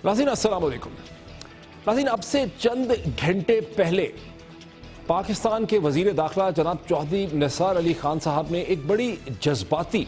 नाज़रीन अस्सलाम वालेकुम। नाज़रीन, अब से चंद घंटे पहले पाकिस्तान के वजीर दाखिला जनाब चौधरी निसार अली खान साहब ने एक बड़ी जज्बाती,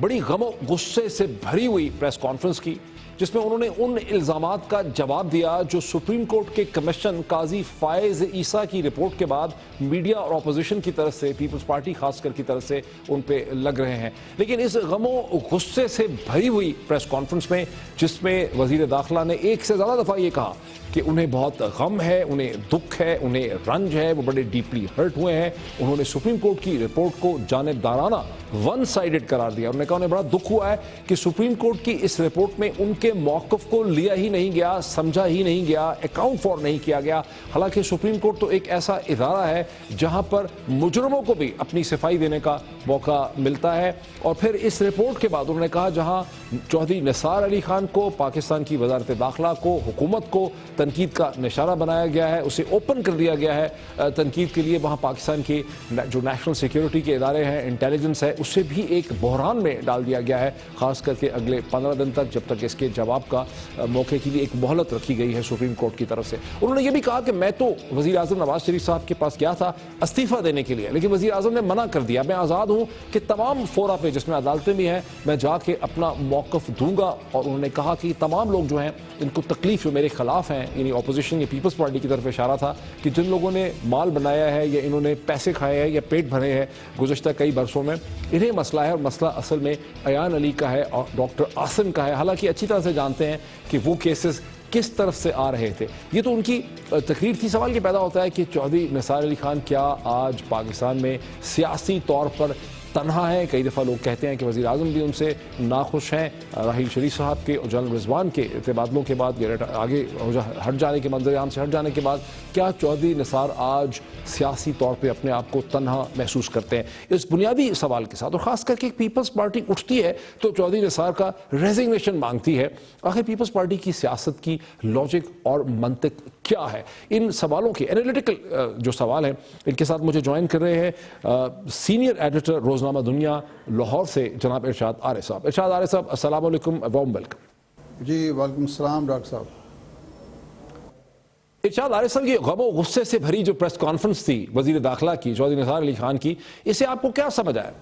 बड़ी गमो गुस्से से भरी हुई प्रेस कॉन्फ्रेंस की, जिसमें उन्होंने उन इल्ज़ामात का जवाब दिया जो सुप्रीम कोर्ट के कमीशन काजी फायज ईसा की रिपोर्ट के बाद मीडिया और अपोजिशन की तरफ से, पीपल्स पार्टी खासकर की तरफ से उन पे लग रहे हैं। लेकिन इस गमो गुस्से से भरी हुई प्रेस कॉन्फ्रेंस में, जिसमें वजीर दाखिला ने एक से ज़्यादा दफ़ा ये कहा कि उन्हें बहुत गम है, उन्हें दुख है, उन्हें रंज है, वो बड़े डीपली हर्ट हुए हैं, उन्होंने सुप्रीम कोर्ट की रिपोर्ट को जानिबदाराना, वन साइडेड करार दिया। उन्होंने कहा उन्हें बड़ा दुख हुआ है कि सुप्रीम कोर्ट की इस रिपोर्ट में उनके मौक़िफ़ को लिया ही नहीं गया, समझा ही नहीं गया, अकाउंट फॉर नहीं किया गया। हालांकि सुप्रीम कोर्ट तो एक ऐसा इदारा है जहां पर मुजरमों को भी अपनी सफाई देने का मौका मिलता है। और फिर इस रिपोर्ट के बाद उन्होंने कहा जहां चौधरी निसार अली खान को, पाकिस्तान की वजारत दाखिला को, हुकूमत को तनकीद का निशाना बनाया गया है, उसे ओपन कर दिया गया है तनकीद के लिए, वहाँ पाकिस्तान के जो नेशनल सिक्योरिटी के इदारे हैं, इंटेलिजेंस है, उससे भी एक बहरान में डाल दिया गया है। ख़ास करके अगले 15 दिन तक, जब तक इसके जवाब का मौके के लिए एक मोहलत रखी गई है सुप्रीम कोर्ट की तरफ से। उन्होंने ये भी कहा कि मैं तो वज़ीर आज़म नवाज शरीफ साहब के पास गया था इस्तीफ़ा देने के लिए, लेकिन वज़ीर आज़म ने मना कर दिया। मैं आज़ाद हूँ कि तमाम फोरा पे, जिसमें अदालतें भी हैं, मैं जाके अपना मौक़िफ़ दूंगा। और उन्होंने कहा कि तमाम लोग जो हैं, इनको तकलीफ जो मेरे खिलाफ हैं, यानी अपोजिशन या पीपल्स पार्टी की तरफ इशारा था कि जिन लोगों ने माल बनाया है या इन्होंने पैसे खाए हैं या पेट भरे हैं गुज़श्ता कई बरसों में, इन्हें मसला है। और मसला असल में अयान अली का है और डॉक्टर आसिम का है। हालांकि अच्छी तरह से जानते हैं कि वो केसेस किस तरफ से आ रहे थे। ये तो उनकी तकरीर थी। सवाल ये पैदा होता है कि चौधरी निसार अली खान क्या आज पाकिस्तान में सियासी तौर पर तन्हा है? कई दफ़ा लोग कहते हैं कि वज़ीर आज़म भी उनसे नाखुश हैं। राहील शरीफ साहब के और जनरल रिजवान के तबादलों के बाद, आगे हट जाने के, मंजर आम से हट जाने के बाद, क्या चौधरी निसार आज सियासी तौर पर अपने आप को तन्हा महसूस करते हैं? इस बुनियादी सवाल के साथ, और ख़ास करके पीपल्स पार्टी उठती है तो चौधरी निसार का रेजिग्नेशन मांगती है। आखिर पीपल्स पार्टी की सियासत की लॉजिक और मंतिक क्या है? इन सवालों के एनालिटिकल जो सवाल हैं, इनके साथ मुझे ज्वाइन कर रहे हैं सीनियर एडिटर रोज़नामा दुनिया लाहौर से जनाब इरशाद आरिफ साहब। इरशाद आरिफ साहब, अस्सलाम वालेकुम, वार्म वेलकम। जी वालेकुम सलाम डॉक्टर साहब। इरशाद आरिफ साहब, ये गमो गुस्से से भरी जो प्रेस कॉन्फ्रेंस थी वज़ीर दाखिला की, चौधरी निसार अली खान की, इसे आपको क्या समझ आया?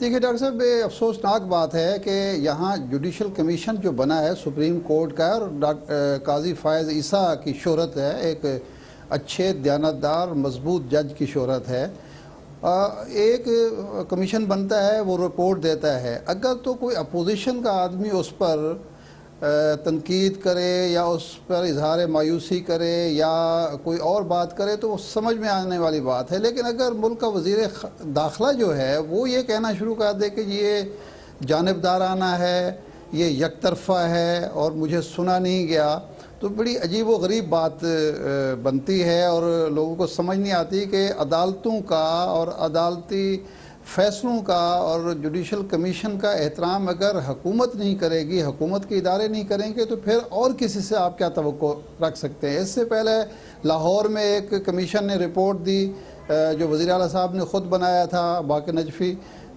देखिए डॉक्टर साहब, ये अफसोसनाक बात है कि यहाँ जुडिशल कमीशन जो बना है सुप्रीम कोर्ट का, और काजी फायज ईसा की शोहरत है, एक अच्छे दयानतदार मजबूत जज की शोहरत है। एक कमीशन बनता है, वो रिपोर्ट देता है। अगर तो कोई अपोजिशन का आदमी उस पर तनकीद करे या उस पर इजहार मायूसी करे या कोई और बात करे तो वो समझ में आने वाली बात है। लेकिन अगर मुल्क का वज़ीर दाखिला जो है वो ये कहना शुरू कर दे कि ये जानिबदाराना है, ये यकतरफा है और मुझे सुना नहीं गया, तो बड़ी अजीब व गरीब बात बनती है। और लोगों को समझ नहीं आती कि अदालतों का और अदालती फ़ैसलों का और जुडिशल कमीशन का एहतराम अगर हुकूमत नहीं करेगी, हुकूमत के इदारे नहीं करेंगे, तो फिर और किसी से आप क्या तवक्को रख सकते हैं? इससे पहले लाहौर में एक कमीशन ने रिपोर्ट दी जो वज़ीर आला साहब ने ख़ुद बनाया था, बाक़ी नजफ़ी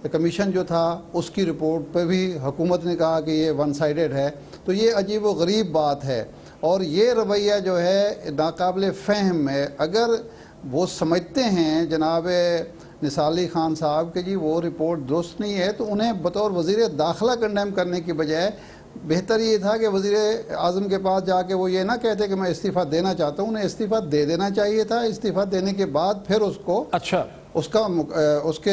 कमीशन जो था, उसकी रिपोर्ट पर भी हुकूमत ने कहा कि ये वन साइडेड है। तो ये अजीब व गरीब बात है और ये रवैया जो है नाकाबिल फ़हम है। अगर वो समझते हैं जनाब निसार अली खान साहब के जी वो रिपोर्ट दुरुस्त नहीं है, तो उन्हें बतौर वज़ीर दाखिला कंडेम करने की बजाय बेहतर ये था कि वज़ीर आज़म के पास जाके वो ये ना कहते कि मैं इस्तीफ़ा देना चाहता हूँ। उन्हें इस्तीफ़ा दे देना चाहिए था। इस्तीफ़ा देने के बाद फिर उसको उसके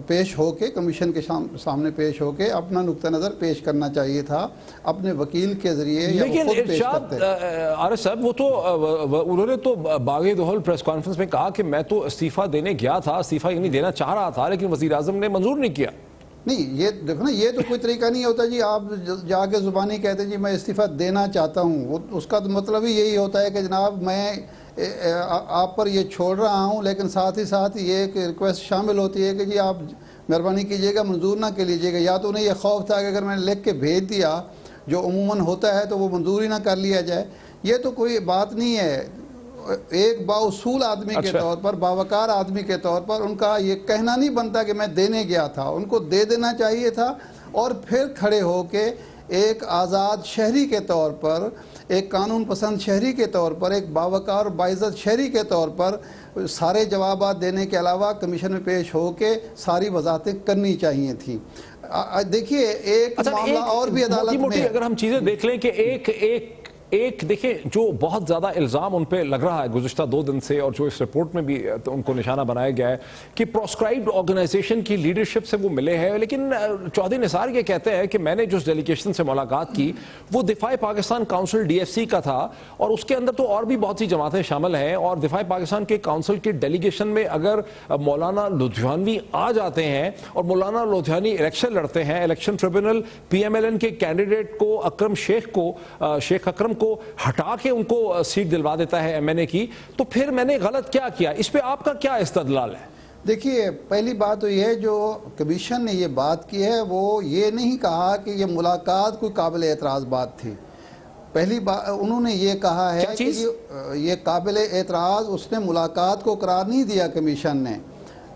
पेश होके, कमीशन के सामने पेश होके अपना नुक्ता नज़र पेश करना चाहिए था अपने वकील के ज़रिए। लेकिन इरशाद आरिफ साहब, वो तो उन्होंने तो बागे दोहल प्रेस कॉन्फ्रेंस में कहा कि मैं तो इस्तीफ़ा देने गया था, इस्तीफ़ा यानी देना चाह रहा था, लेकिन वज़ीर आज़म ने मंजूर नहीं किया। नहीं, ये देखो ना, ये तो कोई तरीका नहीं होता जी। आप जाके ज़ुबानी कहते जी मैं इस्तीफ़ा देना चाहता हूँ, उसका तो मतलब ही यही होता है कि जनाब मैं आप पर ये छोड़ रहा हूँ, लेकिन साथ ही साथ ये एक रिक्वेस्ट शामिल होती है कि जी आप मेहरबानी कीजिएगा, मंजूर ना कर लीजिएगा। या तो उन्हें यह खौफ था कि अगर मैंने लिख के भेज दिया, जो अमूमन होता है, तो वो मंजूर ही ना कर लिया जाए। ये तो कोई बात नहीं है। एक बाउसूल आदमी के तौर पर, बावकार आदमी के तौर पर उनका ये कहना नहीं बनता कि मैं देने गया था। उनको दे देना चाहिए था और फिर खड़े होके एक आज़ाद शहरी के तौर पर, एक कानून पसंद शहरी के तौर पर, एक बावकार बाइज़्ज़त शहरी के तौर पर सारे जवाबात देने के अलावा कमीशन में पेश होके सारी वजाहतें करनी चाहिए थी। देखिए एक मामला और भी अदालत में, अगर हम चीजें देख लें कि एक देखिए जो बहुत ज्यादा इल्जाम उन पे लग रहा है गुज़िश्ता 2 दिन से, और जो इस रिपोर्ट में भी तो उनको निशाना बनाया गया है कि प्रोस्क्राइब्ड ऑर्गेनाइजेशन की लीडरशिप से वो मिले हैं। लेकिन चौधरी निसार ये कहते हैं कि मैंने जो डेलीगेशन से मुलाकात की वो दिफाए पाकिस्तान काउंसिल DFC का था, और उसके अंदर तो और भी बहुत सी जमातें शामिल हैं, और दिफाए पाकिस्तान के काउंसिल के डेलीगेशन में अगर मौलाना लुधियानवी आ जाते हैं और मौलाना लुधियानी इलेक्शन लड़ते हैं, इलेक्शन ट्रिब्यूनल PMLN के कैंडिडेट को अकरम शेख अकरम को हटा के उनको सीट दिलवा देता है MNA की, तो फिर मैंने गलत क्या किया? इस पे आपका क्या इस्तदलाल है? देखिए पहली बात तो यह है, जो कमीशन ने ये बात की है वो ये नहीं कहा कि ये मुलाकात कोई काबिल एतराज़ बात थी। पहली बात उन्होंने ये कहा है कि ये काबिल एतराज़, उसने मुलाकात को करार नहीं दिया कमीशन ने।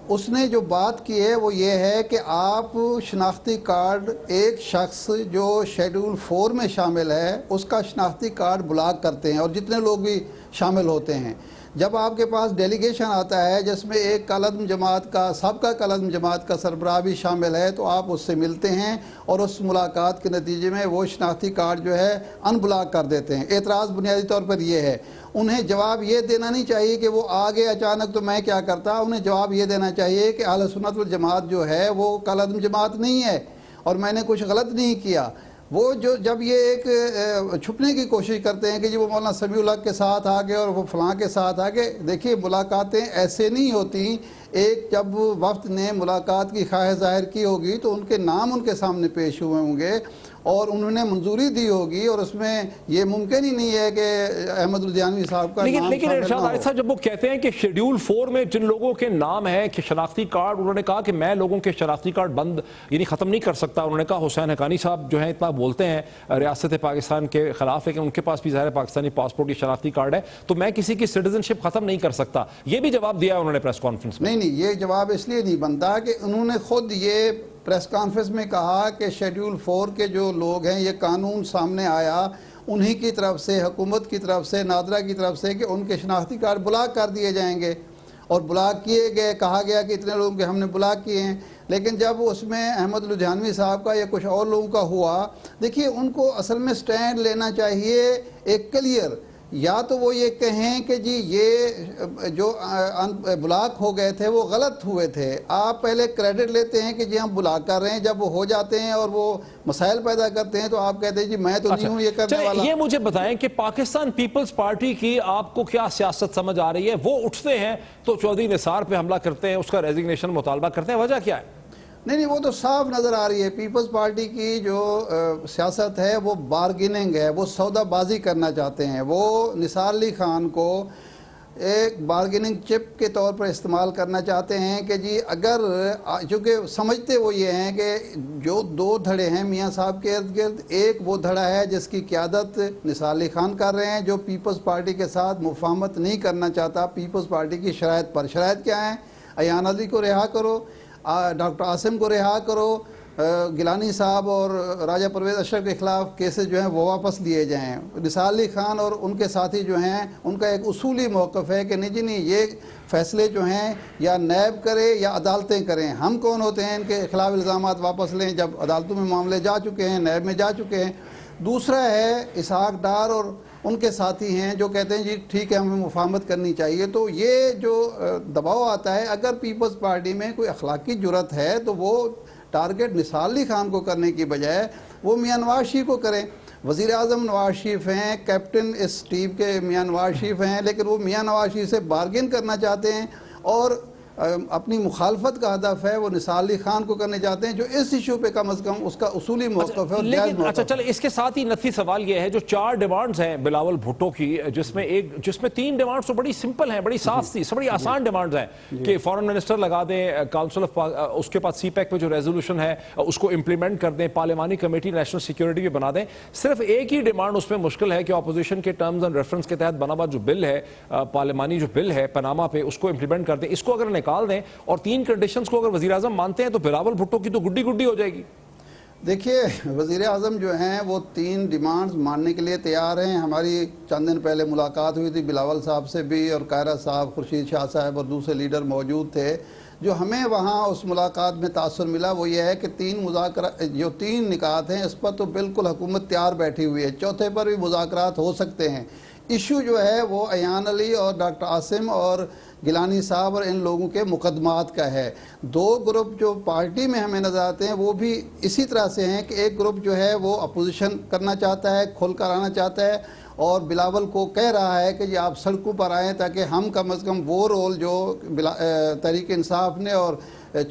उसने जो बात की है वो ये है कि आप शनाख्ती कार्ड, एक शख्स जो शेड्यूल 4 में शामिल है उसका शनाख्ती कार्ड ब्लॉक करते हैं, और जितने लोग भी शामिल होते हैं। जब आपके पास डेलीगेशन आता है जिसमें एक कलअदम जमात का, सबका कलअदम जमात का सरबराह भी शामिल है, तो आप उससे मिलते हैं और उस मुलाकात के नतीजे में वो शनाख्ती कार्ड जो है अनब्लॉक कर देते हैं। एतराज़ बुनियादी तौर पर ये है, उन्हें जवाब ये देना नहीं चाहिए कि वो आ गए अचानक तो मैं क्या करता। उन्हें जवाब ये देना चाहिए कि अहले सुन्नत वल जमात जो है वो कलअदम जमात नहीं है और मैंने कुछ गलत नहीं किया। वो जो जब ये एक छुपने की कोशिश करते हैं कि जी वो मौलाना समीउल हक के साथ आ गए और वो फलां के साथ आ गए, देखिए मुलाकातें ऐसे नहीं होती। एक जब वफ्द ने मुलाकात की ख्वाहिश जाहिर की होगी तो उनके नाम उनके सामने पेश हुए होंगे और उन्होंने मंजूरी दी होगी, और उसमें ये मुमकिन ही नहीं है कि अहमद लुधियानवी साहब का नाम लेकिन इरशाद आरिफ साहब, जब वो कहते हैं कि शेड्यूल 4 में जिन लोगों के नाम है कि शनाख्ती कार्ड, उन्होंने कहा कि मैं लोगों के शनाख्ती कार्ड बंद यानी ख़त्म नहीं कर सकता। उन्होंने कहा हुसैन हकानी साहब जो है इतना बोलते हैं रियासत पाकिस्तान के खिलाफ, लेकिन उनके पास भी ज़ाहिर पाकिस्तानी पासपोर्ट या शनाख्ती कार्ड है, तो मैं किसी की सिटीजनशिप ख़त्म नहीं कर सकता। ये भी जवाब दिया उन्होंने प्रेस कॉन्फ्रेंस में। नहीं, ये जवाब इसलिए नहीं बनता कि उन्होंने खुद ये प्रेस कॉन्फ्रेंस में कहा कि शेड्यूल 4 के जो लोग हैं, ये कानून सामने आया उन्हीं की तरफ से, हुकूमत की तरफ से, नादरा की तरफ से, कि उनके शनाख्ती कार्ड ब्लॉक कर दिए जाएंगे, और ब्लॉक किए गए। कहा गया कि इतने लोगों के हमने ब्लॉक किए हैं। लेकिन जब उसमें अहमद लुधियानवी साहब का या कुछ और लोगों का हुआ, देखिए उनको असल में स्टैंड लेना चाहिए एक क्लियर। या तो वो ये कहें कि जी ये जो ब्लॉक हो गए थे वो गलत हुए थे। आप पहले क्रेडिट लेते हैं कि जी हम ब्लॉक कर रहे हैं, जब वो हो जाते हैं और वो मसाइल पैदा करते हैं तो आप कहते हैं जी मैं तो नहीं हूं ये करने वाला। ये मुझे बताएं कि पाकिस्तान पीपल्स पार्टी की आपको क्या सियासत समझ आ रही है? वो उठते हैं तो चौधरी निसार पे हमला करते हैं, उसका रेजिग्नेशन मुतालबा करते हैं, वजह क्या है? नहीं, वो तो साफ नज़र आ रही है। पीपल्स पार्टी की जो सियासत है वो बार्गेनिंग है, वो सौदाबाजी करना चाहते हैं। वो निसार अली खान को एक बार्गेनिंग चिप के तौर पर इस्तेमाल करना चाहते हैं कि जी अगर, चूँकि समझते वो ये हैं कि जो 2 धड़े हैं मियाँ साहब के इर्द गिर्द, एक वो धड़ा है जिसकी क़यादत निसार अली खान कर रहे हैं, जो पीपल्स पार्टी के साथ मुफाहमत नहीं करना चाहता पीपल्स पार्टी की शराइत पर। शराइत क्या है? अयान अली को रिहा करो, डॉक्टर आसिम को रिहा करो, गिलानी साहब और राजा परवेज़ अशरफ के ख़िलाफ़ केसेस जो हैं वो वापस लिए जाएँ। निसार अली खान और उनके साथी जो हैं उनका एक उसूली मौक़िफ़ है कि नहीं जी नहीं, ये फ़ैसले जो हैं या नैब करे या अदालतें करें। हम कौन होते हैं इनके ख़िलाफ़ इल्ज़ामात वापस लें जब अदालतों में मामले जा चुके हैं, नैब में जा चुके हैं। दूसरा है इसहाक डार और उनके साथी हैं जो कहते हैं जी ठीक है हमें मुफाहमत करनी चाहिए। तो ये जो दबाव आता है, अगर पीपल्स पार्टी में कोई अखलाकी जुर्रत है तो वो टारगेट निसार अली खान को करने की बजाय वो मियां नवाज शरीफ को करें। वज़ीर आज़म नवाज शरीफ हैं, कैप्टन इस टीम के मियां नवाज शरीफ हैं, लेकिन वो मियां नवाज शरीफ से बार्गेन करना चाहते हैं और अपनी मुखालफत का हदफ है वो निसार अली खान को करने चाहते हैं, जो इस इशू पे कम अज़ कम उसका उसूली मौक़िफ़ है। लेकिन अच्छा चल, इसके साथ ही नथी सवाल ये है जो 4 डिमांड्स हैं बिलावल भुट्टो की, जिसमें 3 डिमांड्स तो बड़ी सिंपल हैं, बड़ी साफ सी, बड़ी आसान डिमांड्स हैं कि फॉरेन मिनिस्टर लगा दें, काउंसिल ऑफ उसके बाद CPEC में जो रेजोल्यूशन है उसको इम्प्लीमेंट कर दें, पार्लिमानी कमेटी नेशनल सिक्योरिटी भी बना दें। सिर्फ एक ही डिमांड उसमें मुश्किल है कि अपोजिशन के टर्म्स एंड रेफरेंस के तहत बना हुआ जो बिल है, पार्लिमानी जो बिल है पनामा पे, उसको इम्प्लीमेंट कर दें। इसको अगर निकाल दें और 3 कंडीशंस को अगर वज़ीर आज़म मानते हैं तो बिलावल भुट्टो की तो गुड्डी गुड्डी हो जाएगी। देखिए, वज़ीर आज़म जो हैं वो 3 डिमांड्स मानने के लिए तैयार हैं। हमारी चंद दिन पहले मुलाकात हुई थी बिलावल साहब से भी, और कायरा साहब, खुर्शीद शाह साहब और दूसरे लीडर मौजूद थे। जो हमें वहाँ उस मुलाकात में तासुर मिला वो ये है कि 3 निकात हैं, इस पर तो बिल्कुल हुकूमत तैयार बैठी हुई है। चौथे पर भी मुज़ाकरात हो सकते हैं। इशू जो है वो अयान अली और डॉक्टर आसिम और गिलानी साहब और इन लोगों के मुकदमात का है। 2 ग्रुप जो पार्टी में हमें नज़र आते हैं वो भी इसी तरह से हैं कि एक ग्रुप जो है वो अपोजिशन करना चाहता है, खोल कर आना चाहता है, और बिलावल को कह रहा है कि ये आप सड़कों पर आएँ ताकि हम कम अज़ कम वो रोल जो तहरीक इंसाफ ने और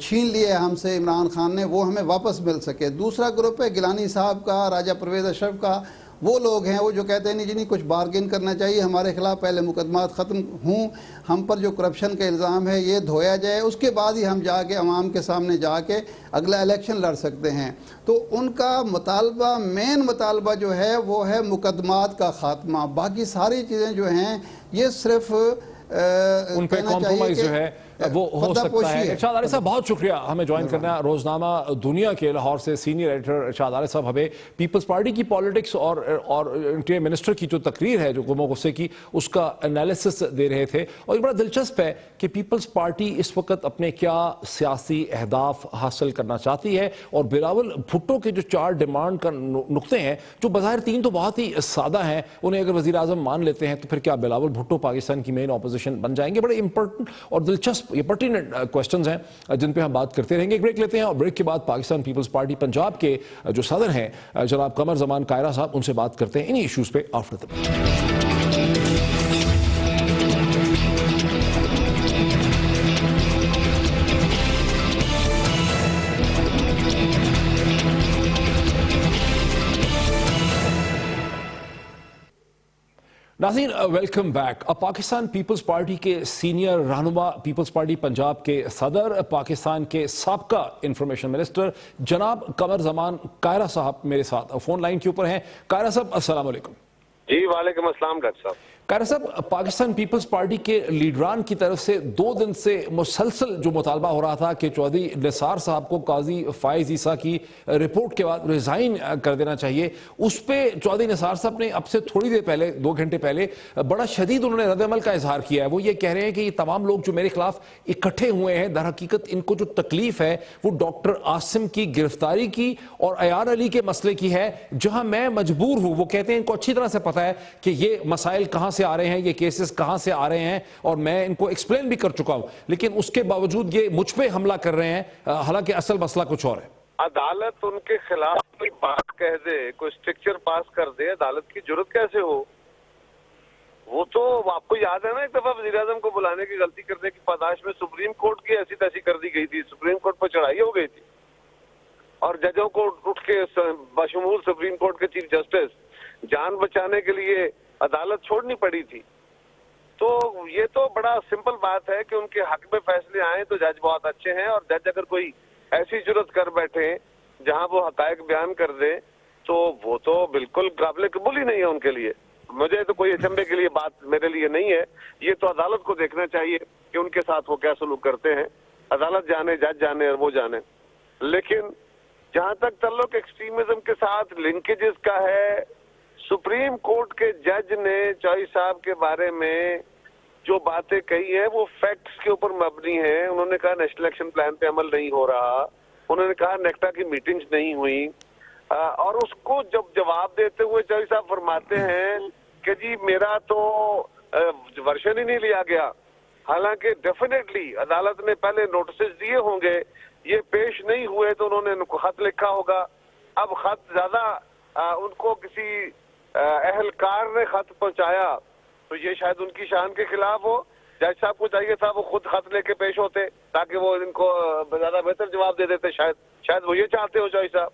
छीन लिए हमसे इमरान खान ने, वो हमें वापस मिल सके। दूसरा ग्रुप है गिलानी साहब का, राजा परवेज़ अशरफ का। वो लोग हैं वो जो कहते हैं नहीं जी नहीं, कुछ बार्गेन करना चाहिए, हमारे खिलाफ पहले मुकदमात ख़त्म हों, हम पर जो करप्शन का इल्ज़ाम है ये धोया जाए, उसके बाद ही हम जाके अवाम के सामने जाके अगला इलेक्शन लड़ सकते हैं। तो उनका मुतालबा, मेन मुतालबा जो है वो है मुकदमात का ख़ात्मा। बाकी सारी चीज़ें जो हैं ये सिर्फ उन पे कॉम्प्रोमाइज़ जो है वो हो सकता है। इरशाद आरिफ साहब, बहुत शुक्रिया हमें ज्वाइन करना। रोजनामा दुनिया के लाहौर से सीनियर एडिटर इरशाद आरिफ साहब हमें पीपल्स पार्टी की पॉलिटिक्स और इंटीरियर मिनिस्टर की जो तकरीर है जो गुमो गुस्से की, उसका एनालिसिस दे रहे थे। और ये बड़ा दिलचस्प है कि पीपल्स पार्टी इस वक्त अपने क्या सियासी अहदाफ हासिल करना चाहती है, और बिलावल भुट्टो के जो 4 डिमांड का नुक्ते हैं, जो बज़ाहिर 3 तो बहुत ही सादा हैं, उन्हें अगर वज़ीर आज़म मान लेते हैं तो फिर क्या बिलावल भुट्टो पाकिस्तान की मेन ऑपोजिशन बन जाएंगे? बड़े इंपॉर्टेंट और दिलचस्प, ये पर्टिनेंट क्वेश्चंस हैं जिन पे हम बात करते रहेंगे। एक ब्रेक लेते हैं और ब्रेक के बाद पाकिस्तान पीपल्स पार्टी पंजाब के जो सदर हैं जनाब कमर जमान कायरा साहब, उनसे बात करते हैं इन्हीं इश्यूज पे आफ्टर द नाज़रीन, वेलकम बैक। अब पाकिस्तान पीपल्स पार्टी के सीनियर रहनुमा, पीपल्स पार्टी पंजाब के सदर, पाकिस्तान के साबका इंफॉर्मेशन मिनिस्टर जनाब कमर जमान कायरा साहब मेरे साथ फोन लाइन के ऊपर हैं। कायरा साहब, अस्सलाम वालेकुम। जी वालेकुम अस्सलाम डॉक्टर साहब। कायरा साहब, पाकिस्तान पीपल्स पार्टी के लीडरान की तरफ से 2 दिन से मुसलसल जो मुतालबा हो रहा था कि चौधरी निसार साहब को काजी फायज ईसा की रिपोर्ट के बाद रिजाइन कर देना चाहिए, उस पर चौधरी निसार साहब ने अब से थोड़ी देर पहले, 2 घंटे पहले, बड़ा शदीद उन्होंने रद्द-ए-अमल का इजहार किया है। वो ये कह रहे हैं कि ये तमाम लोग जो मेरे खिलाफ इकट्ठे हुए हैं, दर हकीकत इनको जो तकलीफ है वो डॉक्टर आसिम की गिरफ्तारी की और अयान अली के मसले की है, जहां मैं मजबूर हूं। वो कहते हैं इनको अच्छी तरह से पता है कि ये मसाइल कहां से आ रहे हैं, ये केसेस कहां से आ रहे हैं, और मैं इनको एक्सप्लेन भी कर चुका हूं, लेकिन उसके बावजूद ये मुझ पे हमला कर रहे हैं, हालांकि असल मसला कुछ और है। अदालत उनके खिलाफ कोई बात कह दे, कोई स्ट्रिक्चर पास कर दे, अदालत की जरूरत कैसे हो? वो तो आपको याद है ना, एक दफा वज़ीर आज़म को बुलाने की गलती करने की पादाश में सुप्रीम कोर्ट की ऐसी तैसी कर दी गई थी, सुप्रीम कोर्ट पर चढ़ाई हो गई थी, और जजों को उठ के बशमूल सुप्रीम कोर्ट के चीफ जस्टिस जान बचाने के लिए अदालत छोड़नी पड़ी थी। तो ये तो बड़ा सिंपल बात है कि उनके हक में फैसले आए तो जज बहुत अच्छे हैं, और जज अगर कोई ऐसी जुर्रत कर बैठे जहां वो हकायक बयान कर दे तो वो तो बिल्कुल काबिल कबूल ही नहीं है उनके लिए। मुझे तो कोई अचंभे के लिए बात मेरे लिए नहीं है, ये तो अदालत को देखना चाहिए कि उनके साथ वो क्या सलूक करते हैं। अदालत जाने, जज जाने और वो जाने। लेकिन जहां तक ताल्लुक एक्सट्रीमिज्म के साथ लिंकेजेस का है, सुप्रीम कोर्ट के जज ने चौधरी साहब के बारे में जो बातें कही है वो फैक्ट्स के ऊपर मबनी है। उन्होंने कहा नेशनल एक्शन प्लान पे अमल नहीं हो रहा, उन्होंने कहा नेक्टा की मीटिंग्स नहीं हुई, और उसको जब जवाब देते हुए चौधरी साहब फरमाते हैं कि जी मेरा तो वर्शन ही नहीं लिया गया। हालांकि डेफिनेटली अदालत ने पहले नोटिस दिए होंगे, ये पेश नहीं हुए तो उन्होंने उनको खत लिखा होगा। अब खत ज्यादा उनको किसी अहलकार ने खत पहुंचाया तो ये शायद उनकी शान के खिलाफ हो। जज साहब को चाहिए था वो खुद खत लेके पेश होते ताकि वो इनको ज्यादा बेहतर जवाब दे देते, शायद वो ये चाहते हो चौधरी साहब।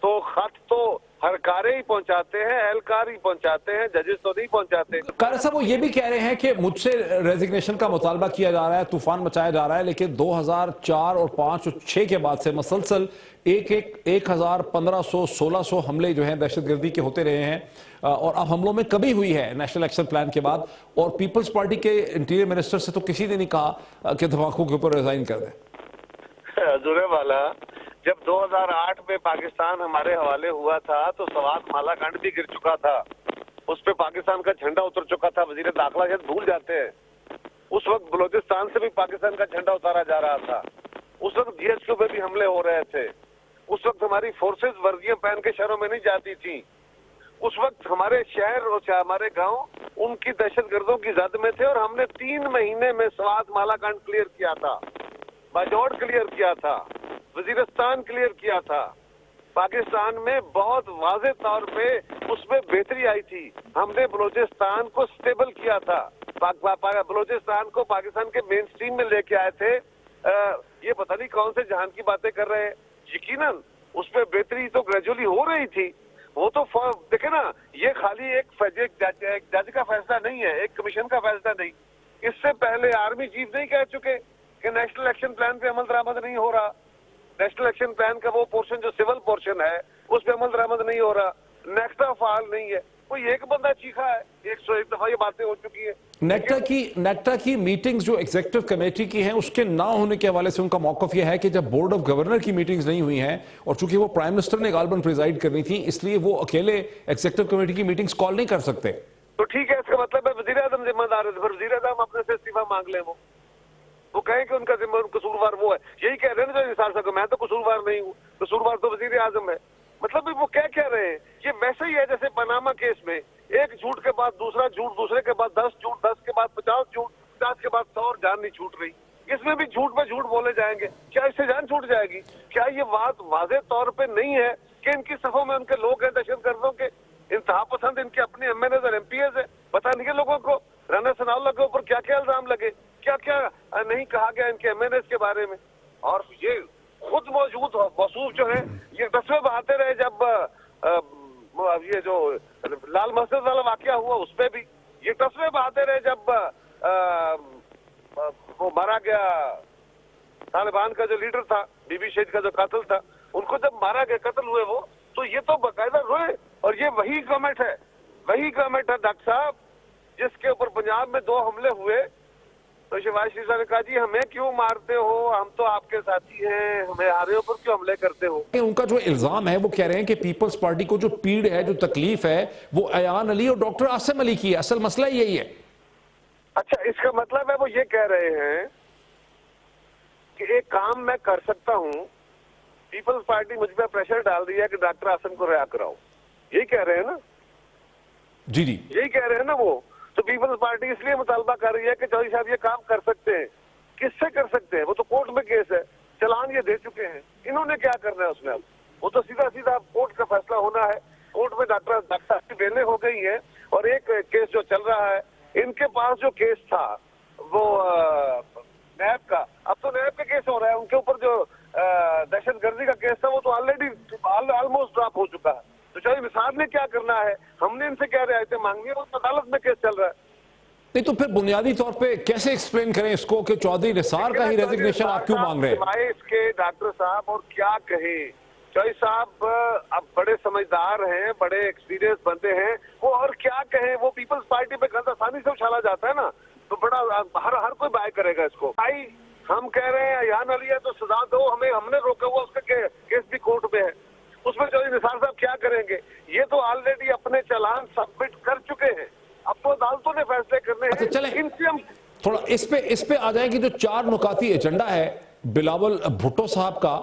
तो खत तो हरकारे ही पहुंचाते हैं, एहलकार ही पहुंचाते हैं, जजेस तो नहीं पहुंचाते। कायरा साहब, वो ये भी कह रहे हैं कि मुझसे रेजिग्नेशन का मुतालबा किया जा रहा है, तूफान मचाया जा रहा है, लेकिन 2004 और 5 और 6 के बाद से मुसलसल 1500 1600 हमले जो हैं दहशतगर्दी के होते रहे हैं, और अब हमलों में कमी हुई है नेशनल एक्शन प्लान के बाद। और पीपल्स पार्टी के इंटीरियर मिनिस्टर से तो किसी ने नहीं कहा कि धमाकों के ऊपर रिजाइन कर दें। जुरे वाला जब 2008 में पाकिस्तान हमारे हवाले हुआ था तो सवात मालाकांड भी गिर चुका था, उस पे पाकिस्तान का झंडा उतर चुका था। वजीर दाखिला शायद भूल जाते हैं, उस वक्त बलूचिस्तान से भी पाकिस्तान का झंडा उतारा जा रहा था। उस वक्त GSQ पे भी हमले हो रहे थे। उस वक्त हमारी फोर्सेस वर्दियां पहन के शहरों में नहीं जाती थी। उस वक्त हमारे शहर और हमारे गांव उनकी दहशतगर्दों की जद में थे और हमने 3 महीने में स्वात मालाकांड क्लियर किया था, बाजौड़ क्लियर किया था, वजीरिस्तान क्लियर किया था। पाकिस्तान में बहुत वाज़ेह तौर पे उसमें बेहतरी आई थी। हमने बलूचिस्तान को स्टेबल किया था, बलूचिस्तान को पाकिस्तान के मेन स्ट्रीम में लेके आए थे। ये पता नहीं कौन से जहान की बातें कर रहे हैं। यकीनन उसमें बेहतरी तो ग्रेजुअली हो रही थी। वो तो देखे ना, ये खाली एक जज का फैसला नहीं है, एक कमीशन का फैसला नहीं। इससे पहले आर्मी चीफ नहीं कह चुके कि नेशनल एक्शन प्लान पे अमल दरामद नहीं हो रहा। नेशनल एक्शन प्लान का वो पोर्शन जो सिविल पोर्शन है उस पे अमल दरामद नहीं हो रहा। नेक्टा फाल नहीं है। कोई एक बंदा चीखा है, 101 दफा ये बातें हो चुकी है। नेक्टा की मीटिंग्स जो एग्जीक्यूटिव कमेटी की हैं उसके ना होने के हवाले से उनका मौकफ यह है कि जब बोर्ड ऑफ गवर्नर की मीटिंग्स नहीं हुई हैं और चूंकि वो प्राइम मिनिस्टर ने गालबन प्रिजाइड करनी थी, इसलिए वो अकेले एग्जीक्यूटिव कमेटी की मीटिंग्स कॉल नहीं कर सकते। तो ठीक है, इसका मतलब है वजीर आजम जिम्मेदार है, फिर वजीर आजम अपने से इस्तीफा मांग ले। वो कहें कि उनका कसूरवार वो है। यही कह रहे हैं ना निसार साहब, मैं तो कसूरवार नहीं हूँ, कसूरवार तो वजीर आजम है। मतलब वो क्या कह रहे हैं, ये वैसे ही है जैसे पनामा केस में एक झूठ के बाद दूसरा झूठ, दूसरे के बाद 10 झूठ, 10 के बाद 50 झूठ, 50 के बाद 100 और जान नहीं छूट रही। इसमें भी झूठ पे झूठ बोले जाएंगे, क्या इससे जान छूट जाएगी? क्या ये बात वाज़ेह तौर पे नहीं है कि इनकी सफों में उनके लोग हैं दहशतगर्दों के, इंतहा पसंद इनके अपने MNAs और MPs है? पता नहीं है लोगों को राना सनाउल्लाह के ऊपर क्या क्या इल्जाम लगे, क्या क्या नहीं कहा गया इनके MNAs के बारे में। और ये खुद मौजूद वसूफ जो है ये तस्वे बहाते रहे। जब ये जो लाल मस्जिद वाला वाकया हुआ उस पे भी ये तस्वे बहाते रहे। जब वो मारा गया तालिबान का जो लीडर था, बीबी शहीद का जो कातिल था, उनको जब मारा गया, कत्ल हुए वो, तो ये तो बाकायदा रोए। और ये वही गवर्नमेंट है डॉक्टर साहब जिसके ऊपर पंजाब में 2 हमले हुए तो शिवाजी शरीफ ने कहा जी हमें क्यों मारते हो, हम तो आपके साथी हैं, हमें हमारे ऊपर क्यों हमले करते हो। उनका जो इल्जाम है वो कह रहे हैं कि पीपल्स पार्टी को जो पीड़ है, जो तकलीफ है, वो अयान अली और डॉक्टर आसिम अली की है। असल मसला यही है। अच्छा, इसका मतलब है वो ये कह रहे हैं कि एक काम मैं कर सकता हूं, पीपल्स पार्टी मुझ पर प्रेशर डाल रही है कि डॉक्टर आसिम को रिहा कराओ। यही कह रहे हैं ना? जी, यही कह रहे हैं ना वो। तो पीपल्स पार्टी इसलिए मुतालबा कर रही है कि चौधरी साहब ये काम कर सकते हैं। किससे कर सकते हैं? वो तो कोर्ट में केस है, चलान ये दे चुके हैं, इन्होंने क्या करना है उसमें? अब वो तो सीधा सीधा कोर्ट का फैसला होना है। कोर्ट में डॉक्टर की बेलें हो गई है और एक केस जो चल रहा है, इनके पास जो केस था वो नैब का, अब तो नैब का केस हो रहा है। उनके ऊपर जो दहशतगर्दी का केस था वो तो ऑलमोस्ट ड्रॉप हो चुका है। तो चौधरी निसार ने क्या करना है? हमने इनसे क्या रियायतें मांगनी है? वो अदालत में केस चल रहा है। नहीं तो फिर बुनियादी तौर पे कैसे एक्सप्लेन करें इसको कि चौधरी निसार का ही रेजिग्नेशन आप क्यों मांग रहे हैं? इसके डॉक्टर साहब और क्या कहे, चौधरी साहब अब बड़े समझदार हैं, बड़े एक्सपीरियंस बंदे हैं, वो और क्या कहें। वो पीपल्स पार्टी पे गलत आसानी से उछाला जाता है ना, तो बड़ा हर कोई बाय करेगा इसको। भाई हम कह रहे हैं अयान अली है तो सजा दो, हमने रोका हुआ, उसका केस भी कोर्ट में है, उसमें चौधरी निसार साहब क्या करेंगे? ये तो ऑलरेडी अपने चालान सबमिट कर चुके हैं, अब तो अदालतों ने फैसले करने हैं। चले इनसे हम थोड़ा इस पे आ जाए कि जो 4 नुकाती एजेंडा है बिलावल भुट्टो साहब का,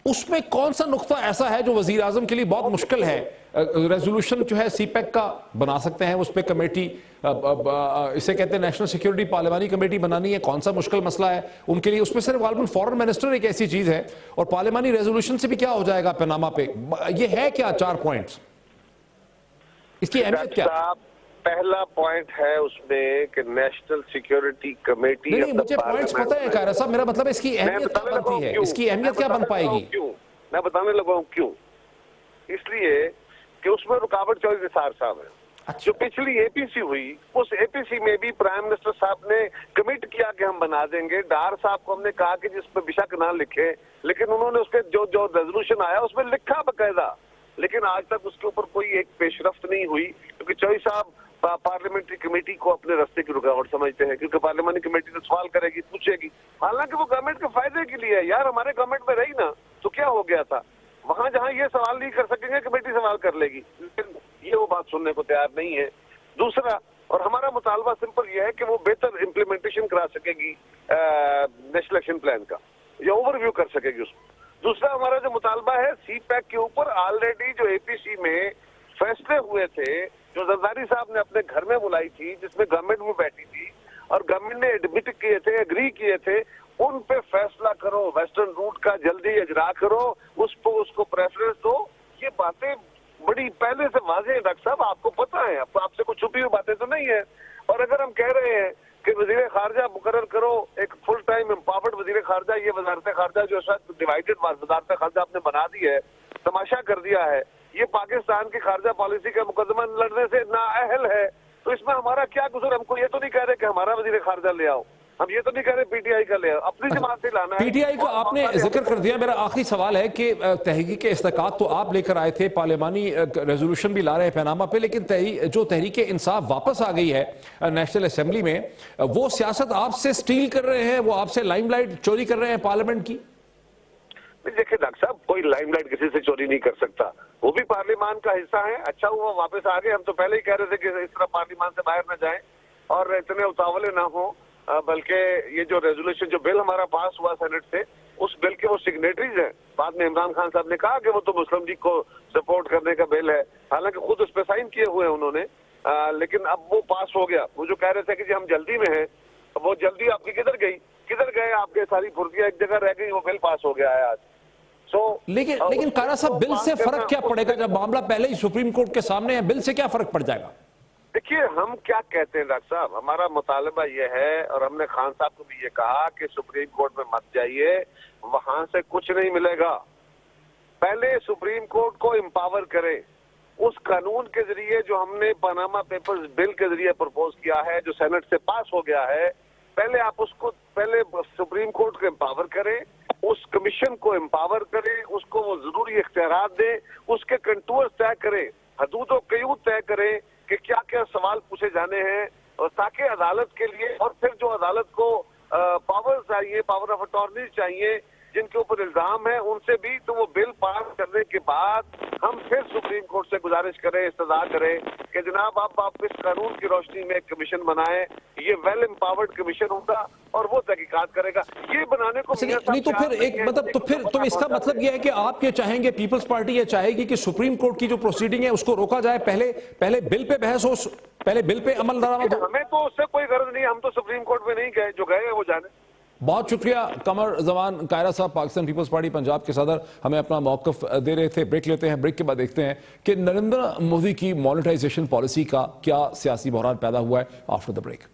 उसमें कौन सा नुक्ता ऐसा है जो वजीर आजम के लिए बहुत मुश्किल है? रेजोल्यूशन जो है CPEC का बना सकते हैं, उस पर कमेटी, इसे कहते हैं नेशनल सिक्योरिटी पार्लियामानी कमेटी बनानी है, कौन सा मुश्किल मसला है उनके लिए? उसमें सिर्फ गालबन फॉरेन मिनिस्टर एक ऐसी चीज है, और पार्लियामानी रेजोल्यूशन से भी क्या हो जाएगा पनामा पे? ये है क्या 4 पॉइंट्स, इसकी अहमियत क्या? पहला पॉइंट है उसमें कि नेशनल सिक्योरिटी कमेटी। नहीं, मुझे पॉइंट्स पता है कायरा साहब, मेरा मतलब इसकी अहमियत क्या बनती है, इसकी अहमियत क्या बन पाएगी? क्यों मैं बताने लगा हूं क्यों? इसलिए कि उसमें रुकावट चौधरी निसार साहब है। अच्छा। जो पिछली APC हुई, उस APC में भी प्राइम मिनिस्टर साहब ने कमिट किया कि हम बना देंगे। डार साहब को हमने कहा कि जिस पर बेशक ना लिखे, लेकिन उन्होंने उसके जो रेजोल्यूशन आया उसमें लिखा बकायदा, लेकिन आज तक उसके ऊपर कोई एक पेशरफ्त नहीं हुई, क्योंकि चौधरी साहब पार्लियामेंट्री कमेटी को अपने रास्ते की रुकावट समझते हैं, क्योंकि पार्लियामेंट्री कमेटी तो सवाल करेगी, पूछेगी। हालांकि वो गवर्नमेंट के फायदे के लिए है यार, हमारे गवर्नमेंट में रही ना तो क्या हो गया था, वहां जहां ये सवाल नहीं कर सकेंगे कमेटी सवाल कर लेगी, लेकिन ये वो बात सुनने को तैयार नहीं है। दूसरा, और हमारा मुतालबा सिंपल ये है कि वो बेहतर इम्प्लीमेंटेशन करा सकेगी नेशनल एक्शन प्लान का, या ओवरव्यू कर सकेगी उसको। दूसरा हमारा जो मुतालबा है CPAC के ऊपर, ऑलरेडी जो APC में फैसले हुए थे, जो जरदारी साहब ने अपने घर में बुलाई थी, जिसमें गवर्नमेंट भी बैठी थी और गवर्नमेंट ने एडमिट किए थे, एग्री किए थे, उन पे फैसला करो, वेस्टर्न रूट का जल्दी इजरा करो, उसको प्रेफरेंस दो। ये बातें बड़ी पहले से वाज़ेह है डॉक्टर साहब, आपको पता है, आपसे कुछ छुपी हुई बातें तो नहीं है। और अगर हम कह रहे हैं कि वजीर खारजा मुकर्रर करो, एक फुल टाइम एम्पावर्ड वजीर खारजा, ये वजारत खारजा जो शायद डिवाइडेड वजारत खारजा आपने बना दी है, तमाशा कर दिया है, ये पाकिस्तान की खारजा पॉलिसी का मुकदमा लड़ने से नाअहल है। तो इसमें हमारा क्या कसूर? हमको ये तो नहीं कह रहे कि हमारा वजीर खारजा ले आओ, हम ये तो नहीं कह रहे PTI का ले आओ, अपनी जमात से लाना है। PTI को आपने जिक्र कर दिया, मेरा आखिरी सवाल है कि तहरीक इस्तेकात तो आप लेकर आए थे, पार्लियामानी रेजोल्यूशन भी ला रहे हैं पैनामा पे, लेकिन जो तहरीक इंसाफ वापस आ गई है नेशनल असेंबली में, वो सियासत आपसे स्टील कर रहे हैं, वो आपसे लाइमलाइट चोरी कर रहे हैं पार्लियामेंट की? देखिए डॉक्टर साहब, कोई लाइमलाइट किसी से चोरी नहीं कर सकता, वो भी पार्लियामान का हिस्सा है। अच्छा हुआ वापस आ गए, हम तो पहले ही कह रहे थे कि इस तरह पार्लियामान से बाहर न जाएं और इतने उतावले ना हो, बल्कि ये जो रेजोल्यूशन, जो बिल हमारा पास हुआ सेनेट से, उस बिल के वो सिग्नेटरीज हैं। बाद में इमरान खान साहब ने कहा कि वो तो मुस्लिम लीग को सपोर्ट करने का बिल है, हालांकि खुद उस पर साइन किए हुए हैं उन्होंने, लेकिन अब वो पास हो गया। वो जो कह रहे थे कि जी हम जल्दी में हैं, वो जल्दी आपकी किधर गई, किधर गए आपके? सारी फुर्तियां एक जगह रह गई, वो बिल पास हो गया है आज। लेकिन कारा साहब, बिल से फर्क क्या पड़ेगा जब मामला पहले ही सुप्रीम कोर्ट के सामने है? बिल से क्या फर्क पड़ जाएगा? देखिए, हम क्या कहते हैं डॉक्टर साहब, हमारा मुतालबा ये है, और हमने खान साहब को भी ये कहा कि सुप्रीम कोर्ट में मत जाइए, वहां से कुछ नहीं मिलेगा। पहले सुप्रीम कोर्ट को एम्पावर करें, उस कानून के जरिए जो हमने पनामा पेपर्स बिल के जरिए प्रपोज किया है, जो सेनेट से पास हो गया है, पहले आप उसको, पहले सुप्रीम कोर्ट को एम्पावर करें, उस कमीशन को एम्पावर करें, उसको वो जरूरी इख्तियारात दें, उसके कंटूर्स तय करें, हदूद क़यूद तय करें कि क्या क्या सवाल पूछे जाने हैं, और ताकि अदालत के लिए, और फिर जो अदालत को पावर चाहिए, पावर ऑफ अटॉर्नी चाहिए, जिनके ऊपर इल्जाम है उनसे भी, तो वो बिल पास करने के बाद हम फिर सुप्रीम कोर्ट से गुजारिश करें, इस्तदा करें कि जनाब आप इस कानून की रोशनी में एक कमीशन बनाएं, ये वेल एम्पावर्ड कमीशन होगा और वो तहकीकात करेगा। ये बनाने को नहीं तो फिर एक मतलब तो इसका मतलब ये है कि आप ये चाहेंगे, पीपल्स पार्टी ये चाहेगी कि सुप्रीम कोर्ट की जो प्रोसीडिंग है उसको रोका जाए, पहले बिल पे बहस हो, पहले बिल पे अमल दरामद हो। हमें तो उससे कोई गर्ज नहीं, हम तो सुप्रीम कोर्ट में नहीं गए, जो गए वो जाने। बहुत शुक्रिया कमर जमान कायरा साहब, पाकिस्तान पीपल्स पार्टी पंजाब के सदर, हमें अपना मौक़िफ़ दे रहे थे। ब्रेक लेते हैं, ब्रेक के बाद देखते हैं कि नरेंद्र मोदी की मॉनेटाइजेशन पॉलिसी का क्या सियासी बहरान पैदा हुआ है। After the break.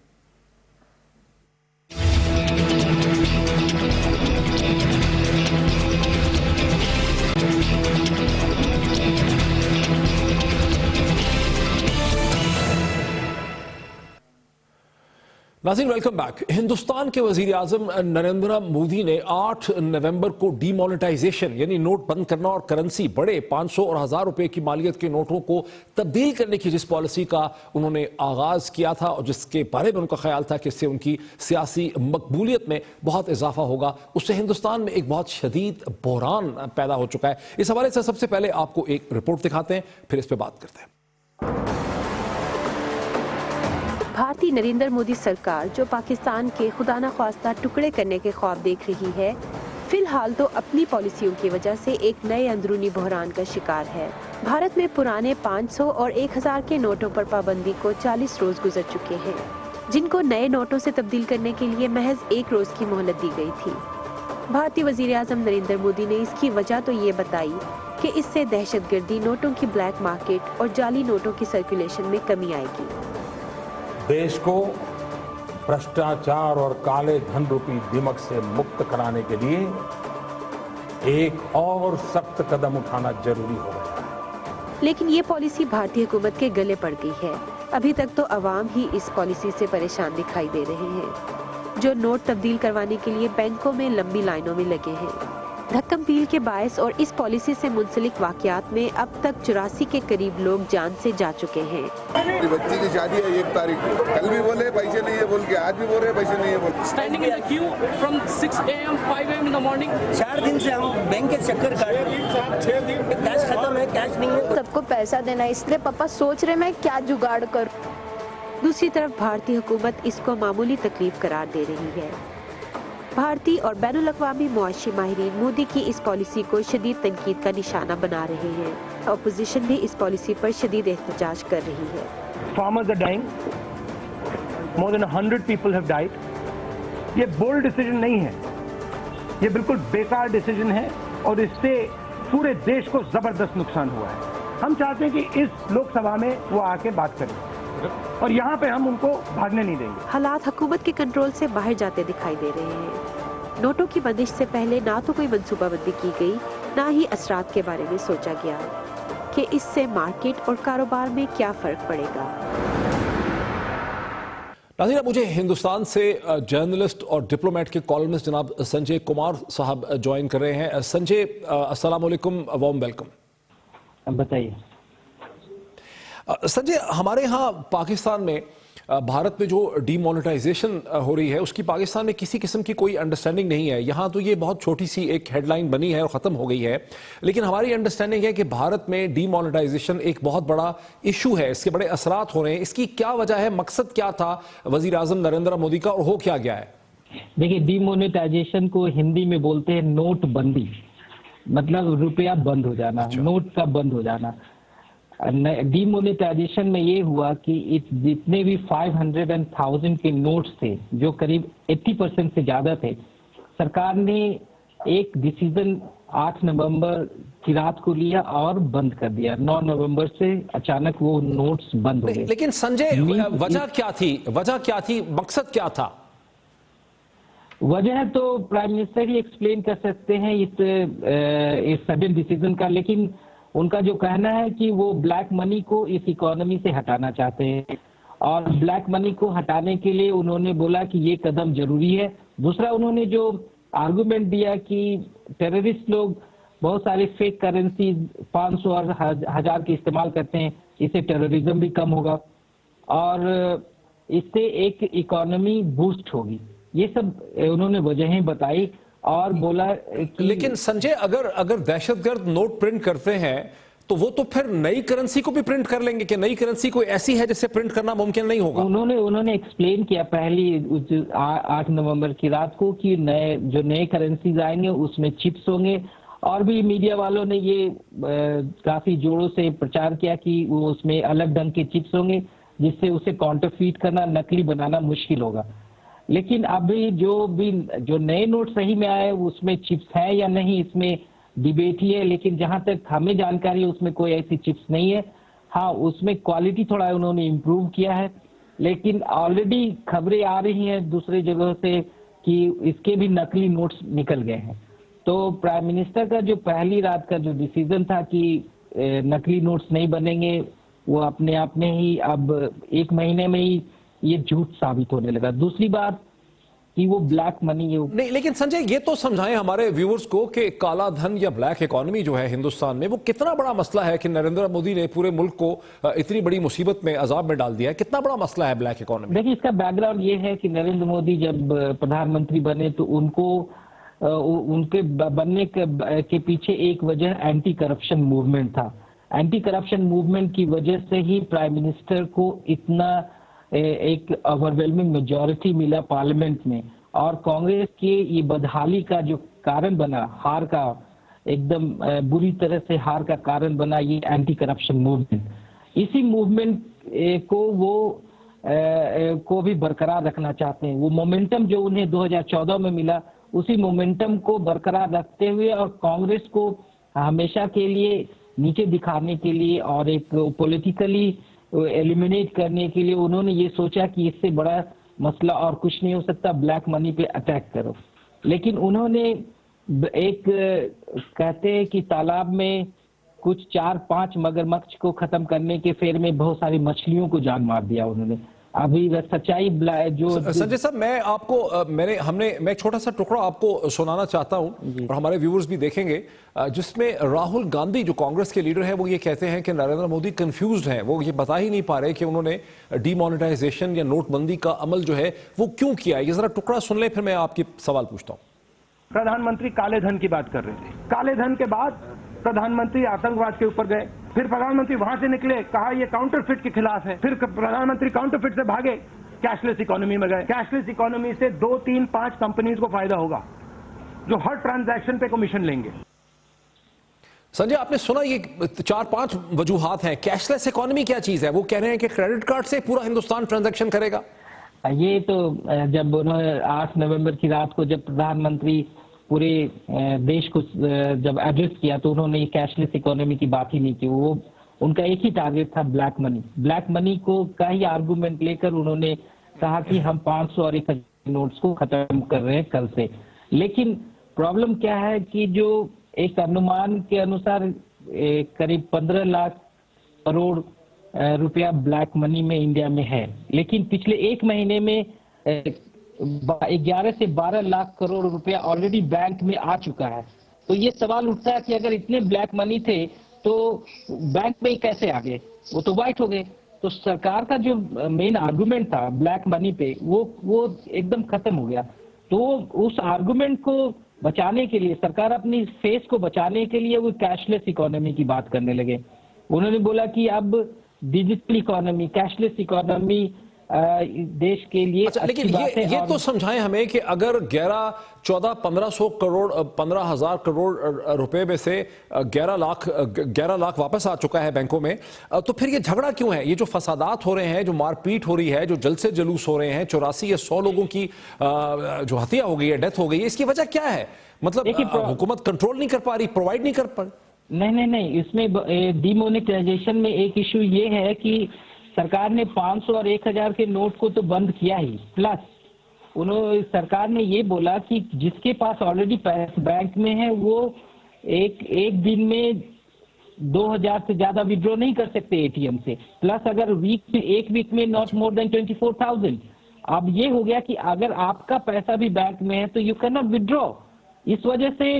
नाज़रीन, वेलकम बैक। हिंदुस्तान के वजीर आजम नरेंद्र मोदी ने 8 नवंबर को डीमोनेटाइजेशन यानी नोट बंद करना और करेंसी बड़े 500 और 1000 रुपए की मालियत के नोटों को तब्दील करने की जिस पॉलिसी का उन्होंने आगाज किया था और जिसके बारे में उनका ख्याल था कि इससे उनकी सियासी मकबूलियत में बहुत इजाफा होगा, उससे हिंदुस्तान में एक बहुत शदीद बहरान पैदा हो चुका है। इस हवाले से सबसे पहले आपको एक रिपोर्ट दिखाते हैं, फिर इस पर बात करते हैं। भारतीय नरेंद्र मोदी सरकार जो पाकिस्तान के खुदा न ख्वास्ता टुकड़े करने के ख्वाब देख रही है, फिलहाल तो अपनी पॉलिसियों की वजह से एक नए अंदरूनी बहरान का शिकार है। भारत में पुराने 500 और 1000 के नोटों पर पाबंदी को 40 रोज गुजर चुके हैं, जिनको नए नोटों से तब्दील करने के लिए महज 1 रोज की मोहलत दी गई थी। भारतीय वजीर आजम नरेंद्र मोदी ने इसकी वजह तो ये बताई कि इससे दहशतगर्दी, नोटों की ब्लैक मार्केट और जाली नोटों की सर्कुलेशन में कमी आएगी। देश को भ्रष्टाचार और काले धन रूपी दिमक से मुक्त कराने के लिए एक और सख्त कदम उठाना जरूरी हो गया है। लेकिन ये पॉलिसी भारतीय हुकूमत के गले पड़ गई है। अभी तक तो अवाम ही इस पॉलिसी से परेशान दिखाई दे रहे हैं, जो नोट तब्दील करवाने के लिए बैंकों में लंबी लाइनों में लगे हैं। धक्कम पील के बायस और इस पॉलिसी से मुंसलिक वाकयात में अब तक 84 के करीब लोग जान से जा चुके हैं। मेरी बच्ची की शादी है 1 तारीख को, कल भी बोले पैसे नहीं है बोल के, आज भी बोल रहे पैसे नहीं है बोल। Standing in the Q from 6 AM 5 AM in the morning. 4 दिन से हम बैंक के चक्कर काट रहे हैं, 6 दिन कैश खत्म है, कैश नहीं है। सबको पैसा देना है, इसलिए पापा सोच रहे मैं क्या जुगाड़ करूं। दूसरी तरफ भारतीय हुकूमत इसको मामूली तकलीफ करार दे रही है। भारतीय और बैनुल अक़वामी मुआशी माहिरीन मोदी की इस पॉलिसी को शदीद तनकीद का निशाना बना रहे हैं। अपोजिशन भी इस पॉलिसी पर शदीद एहतजाज कर रही है। Farmers are dying. More than 100 people have died. ये बोल्ड डिसीजन नहीं है, ये बिल्कुल बेकार डिसीजन है और इससे पूरे देश को जबरदस्त नुकसान हुआ है। हम चाहते हैं कि इस लोकसभा में वो आके बात करें और यहाँ पे हम उनको भागने नहीं देंगे। हालात हुकूमत के कंट्रोल से बाहर जाते दिखाई दे रहे हैं। नोटों की बंदिश से पहले ना तो कोई मंसूबाबंदी की गई, ना ही असरात के बारे में सोचा गया कि इससे मार्केट और कारोबार में क्या फर्क पड़ेगा। नाज़रीन, मुझे हिंदुस्तान से जर्नलिस्ट और डिप्लोमेट के कॉलमिस्ट जनाब संजय कुमार साहब ज्वाइन कर रहे हैं। संजय, अस्सलाम वालेकुम, वार्म वेलकम। बताइए संजय, हमारे यहाँ पाकिस्तान में भारत में जो डीमोनेटाइजेशन हो रही है उसकी पाकिस्तान में किसी किस्म की कोई अंडरस्टैंडिंग नहीं है। यहाँ तो ये बहुत छोटी सी एक हेडलाइन बनी है और ख़त्म हो गई है, लेकिन हमारी अंडरस्टैंडिंग है कि भारत में डीमोनेटाइजेशन एक बहुत बड़ा इशू है, इसके बड़े असरात हो रहे हैं। इसकी क्या वजह है, मकसद क्या था वज़ीर आज़म नरेंद्र मोदी का और हो क्या गया है? देखिए, डीमोनेटाइजेशन को हिंदी में बोलते हैं नोटबंदी, मतलब रुपया बंद हो जाना, नोट का बंद हो जाना। डीमोनेटाइजेशन में ये हुआ कि जितने भी 500 और 1000 के नोट्स थे, जो करीब 80% से ज्यादा थे, सरकार ने एक डिसीजन 8 नवंबर की रात को लिया और बंद कर दिया। 9 नवंबर से अचानक वो नोट्स बंद हो गए। लेकिन संजय, वजह क्या थी? वजह क्या थी? मकसद क्या था? वजह तो प्राइम मिनिस्टर ही एक्सप्लेन कर सकते हैं इस सडन डिसीजन का, लेकिन उनका जो कहना है कि वो ब्लैक मनी को इस इकोनॉमी से हटाना चाहते हैं और ब्लैक मनी को हटाने के लिए उन्होंने बोला कि ये कदम जरूरी है। दूसरा, उन्होंने जो आर्गुमेंट दिया कि टेररिस्ट लोग बहुत सारे फेक करेंसी 500 और 1000 के इस्तेमाल करते हैं, इससे टेररिज्म भी कम होगा और इससे एक इकोनॉमी बूस्ट होगी। ये सब उन्होंने वजहें बताई और बोला कि लेकिन संजय, अगर दहशतगर्द नोट प्रिंट करते हैं तो वो तो फिर नई करेंसी को भी प्रिंट कर लेंगे कि नई करेंसी कोई ऐसी है जिसे प्रिंट करना मुमकिन नहीं होगा? उन्होंने एक्सप्लेन किया पहली 8 नवंबर की रात को कि नए करेंसीज आएंगे उसमें चिप्स होंगे और भी मीडिया वालों ने ये काफी जोरों से प्रचार किया कि वो उसमें अलग ढंग के चिप्स होंगे जिससे उसे काउंटरफीट करना, नकली बनाना मुश्किल होगा। लेकिन अभी जो नए नोट सही में आए उसमें चिप्स है या नहीं, इसमें डिबेट ही है, लेकिन जहां तक हमें जानकारी है उसमें कोई ऐसी चिप्स नहीं है। हाँ, उसमें क्वालिटी थोड़ा उन्होंने इम्प्रूव किया है, लेकिन ऑलरेडी खबरें आ रही हैं दूसरे जगह से कि इसके भी नकली नोट्स निकल गए हैं। तो प्राइम मिनिस्टर का जो पहली रात का जो डिसीजन था कि नकली नोट्स नहीं बनेंगे, वो अपने आप में ही अब 1 महीने में ही ये झूठ साबित होने लगा। दूसरी बात कि वो ब्लैक मनी नहीं, लेकिन संजय ये तो समझाएं हमारे व्यूअर्स को कि काला धन या ब्लैक इकोनॉमी जो है हिंदुस्तान में, वो कितना बड़ा मसला है कि नरेंद्र मोदी ने पूरे मुल्क को इतनी बड़ी मुसीबत में, अजाब में डाल दिया है। कितना बड़ा मसला है ब्लैक इकोनॉमी? देखिए, इसका बैकग्राउंड ये है कि नरेंद्र मोदी जब प्रधानमंत्री बने तो उनके बनने के पीछे एक वजह एंटी करप्शन मूवमेंट था। एंटी करप्शन मूवमेंट की वजह से ही प्राइम मिनिस्टर को इतना एक ओवरवेलमिंग मेजॉरिटी मिला पार्लियामेंट में और कांग्रेस के ये बदहाली का जो कारण बना, हार का एकदम बुरी तरह से हार का कारण बना ये एंटी करप्शन मूवमेंट। इसी मूवमेंट को भी बरकरार रखना चाहते हैं। वो मोमेंटम जो उन्हें 2014 में मिला, उसी मोमेंटम को बरकरार रखते हुए और कांग्रेस को हमेशा के लिए नीचे दिखाने के लिए और एक पॉलिटिकली एलिमिनेट करने के लिए उन्होंने ये सोचा कि इससे बड़ा मसला और कुछ नहीं हो सकता, ब्लैक मनी पे अटैक करो। लेकिन उन्होंने एक कहते हैं कि तालाब में कुछ 4-5 मगरमच्छ को खत्म करने के फेर में बहुत सारी मछलियों को जान मार दिया उन्होंने। अभी सच्चाई जो संजय साहब, मैं आपको मैं एक छोटा सा टुकड़ा आपको सुनाना चाहता हूं और हमारे व्यूअर्स भी देखेंगे, जिसमें राहुल गांधी जो कांग्रेस के लीडर हैं वो ये कहते हैं कि नरेंद्र मोदी कंफ्यूज्ड हैं, वो ये बता ही नहीं पा रहे कि उन्होंने डीमोनेटाइजेशन या नोटबंदी का अमल जो है वो क्यों किया है। ये जरा टुकड़ा सुन ले, फिर मैं आपकी सवाल पूछता हूँ। प्रधानमंत्री काले धन की बात कर रहे थे, काले धन के बाद प्रधानमंत्री आतंकवाद के ऊपर गए, फिर प्रधानमंत्री वहां से निकले, कहा ये काउंटरफिट के खिलाफ है, फिर प्रधानमंत्री काउंटरफिट से भागे, कैशलेस इकोनॉमी में गए। कैशलेस इकोनॉमी से 2, 3, 5 कंपनीज को फायदा होगा जो हर ट्रांजैक्शन पे कमीशन लेंगे। संजय, आपने सुना ये 4-5 वजूहात हैं। कैशलेस इकोनॉमी क्या चीज है? वो कह रहे हैं कि क्रेडिट कार्ड से पूरा हिंदुस्तान ट्रांजैक्शन करेगा। ये तो जब उन्होंने 8 नवंबर की रात को जब प्रधानमंत्री पूरे देश को जब एड्रेस किया तो उन्होंने कैशलेस इकोनॉमी की बात ही नहीं की। वो उनका एक ही टारगेट था, ब्लैक मनी। ब्लैक मनी को का ही आर्गुमेंट लेकर उन्होंने कहा कि हम 500 और 1000 नोट्स को खत्म कर रहे हैं कल से। लेकिन प्रॉब्लम क्या है कि जो एक अनुमान के अनुसार करीब 15 लाख करोड़ रुपया ब्लैक मनी में इंडिया में है, लेकिन पिछले एक महीने में 11 से 12 लाख करोड़ रुपया ऑलरेडी बैंक में आ चुका है। तो ये सवाल उठता है कि अगर इतने ब्लैक मनी थे तो बैंक में कैसे आ गए? वो तो वाइट हो गए। तो सरकार का जो मेन आर्गुमेंट था ब्लैक मनी पे वो एकदम खत्म हो गया। तो उस आर्गुमेंट को बचाने के लिए सरकार अपनी फेस को बचाने के लिए वो कैशलेस इकोनॉमी की बात करने लगे। उन्होंने बोला कि अब डिजिटल इकोनॉमी, कैशलेस इकोनॉमी देश के लिए अच्छा, लेकिन ये तो समझाएं हमें कि अगर 11, 14, 1500 करोड़ 15,000 करोड़ रुपए में से 11 लाख वापस आ चुका है बैंकों में, तो फिर ये झगड़ा क्यों है? ये जो फसादात हो रहे हैं, जो मारपीट हो रही है, जो जलसे जुलूस हो रहे हैं, 84 या 100 लोगों की जो हत्या हो गई है, डेथ हो गई है, इसकी वजह क्या है? मतलब हुकूमत कंट्रोल नहीं कर पा रही, प्रोवाइड नहीं कर पा रही? नहीं, इसमें डिमोनेटाइजेशन में एक इश्यू ये है कि सरकार ने 500 और 1000 के नोट को तो बंद किया ही, प्लस उन्होंने सरकार ने ये बोला कि जिसके पास ऑलरेडी पैसे बैंक में है वो एक दिन में 2000 से ज्यादा विड्रॉ नहीं कर सकते एटीएम से, प्लस अगर एक वीक में नॉट मोर देन 24,000। अब ये हो गया कि अगर आपका पैसा भी बैंक में है तो यू कैन नॉट विड्रॉ। इस वजह से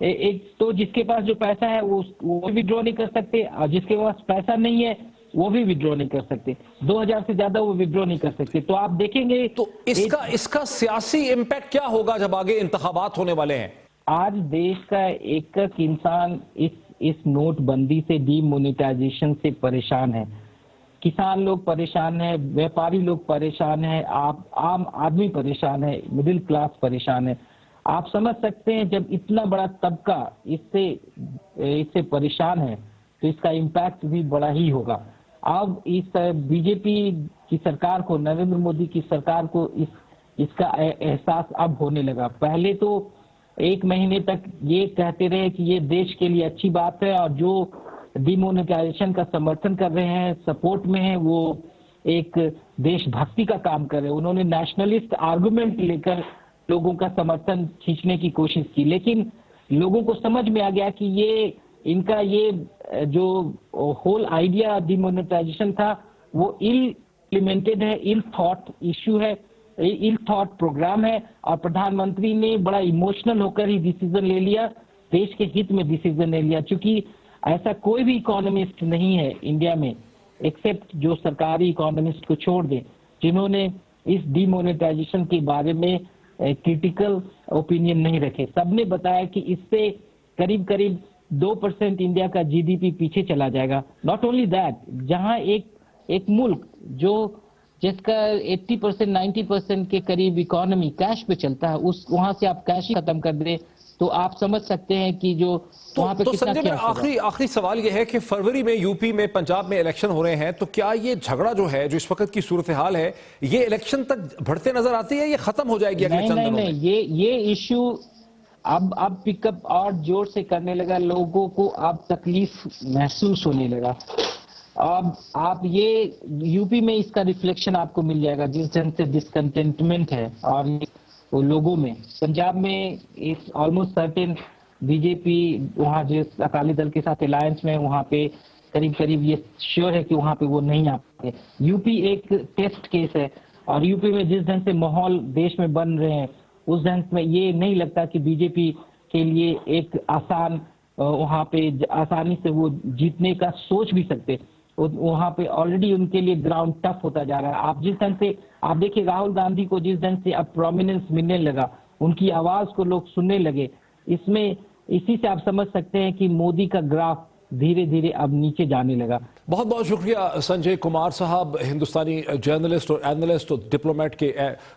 एक तो जिसके पास जो पैसा है वो विड्रॉ नहीं कर सकते, और जिसके पास पैसा नहीं है वो भी विड्रॉ नहीं कर सकते। 2000 से ज्यादा वो विड्रॉ नहीं कर सकते। तो आप देखेंगे तो इसका सियासी इंपैक्ट क्या होगा जब आगे इंतखाबात होने वाले हैं? आज देश का एक इंसान इस नोटबंदी से, डीमोनेटाइजेशन से परेशान है। किसान लोग परेशान है, व्यापारी लोग परेशान है, आम आदमी परेशान है, मिडिल क्लास परेशान है। आप समझ सकते हैं जब इतना बड़ा तबका इससे परेशान है तो इसका इम्पैक्ट भी बड़ा ही होगा। अब इस बीजेपी की सरकार को, नरेंद्र मोदी की सरकार को इसका एहसास अब होने लगा। पहले तो एक महीने तक ये कहते रहे कि ये देश के लिए अच्छी बात है, और जो डिमोनेटाइजेशन का समर्थन कर रहे हैं, सपोर्ट में है, वो एक देशभक्ति का काम कर रहे हैं। उन्होंने नेशनलिस्ट आर्गुमेंट लेकर लोगों का समर्थन खींचने की कोशिश की, लेकिन लोगों को समझ में आ गया कि इनका ये जो होल आइडिया डिमोनेटाइजेशन था वो इम्प्लीमेंटेड है, इल थॉट इश्यू है, इल थॉट प्रोग्राम है, और प्रधानमंत्री ने बड़ा इमोशनल होकर ही डिसीजन ले लिया, देश के हित में डिसीजन ले लिया। क्योंकि ऐसा कोई भी इकोनॉमिस्ट नहीं है इंडिया में, एक्सेप्ट जो सरकारी इकोनॉमिस्ट को छोड़ दें, जिन्होंने इस डिमोनेटाइजेशन के बारे में क्रिटिकल ओपिनियन नहीं रखे। सबने बताया कि इससे करीब 2% इंडिया का जीडीपी पीछे चला जाएगा। नॉट ओनली दैट, जहां एक मुल्क जिसका 80% 90% के करीब इकोनॉमी कैश पे चलता है, वहां से आप कैश ही खत्म कर दे तो आप समझ सकते हैं कि जो वहां पे कितना संजय, आखिरी सवाल यह है कि फरवरी में यूपी में, पंजाब में इलेक्शन हो रहे हैं, तो क्या ये झगड़ा जो है, जो इस वक्त की सूरत हाल है, ये इलेक्शन तक बढ़ते नजर आती है, ये खत्म हो जाएगी अगले चंद दिनों में? ये इश्यू अब पिकअप और जोर से करने लगा, लोगों को अब तकलीफ महसूस होने लगा। अब आप ये यूपी में इसका रिफ्लेक्शन आपको मिल जाएगा, जिस ढंग से डिसकंटेंटमेंट है और वो लोगों में। पंजाब में इस ऑलमोस्ट सर्टेन बीजेपी वहाँ जो अकाली दल के साथ अलायंस में, वहाँ पे करीब ये श्योर है कि वहाँ पे वो नहीं आ सकते। यूपी एक टेस्ट केस है और यूपी में जिस ढंग से माहौल देश में बन रहे हैं उस ढंग में ये नहीं लगता कि बीजेपी के लिए एक आसान वहाँ पे आसानी से वो जीतने का सोच भी सकते। वहाँ पे ऑलरेडी उनके लिए ग्राउंड टफ होता जा रहा है। आप जिस ढंग से आप देखिए राहुल गांधी को जिस ढंग से अब प्रोमिनेंस मिलने लगा, उनकी आवाज को लोग सुनने लगे, इसमें इसी से आप समझ सकते हैं कि मोदी का ग्राफ धीरे धीरे अब नीचे जाने लगा। बहुत बहुत शुक्रिया संजय कुमार साहब, हिंदुस्तानी जर्नलिस्ट और एनालिस्ट और डिप्लोमेट के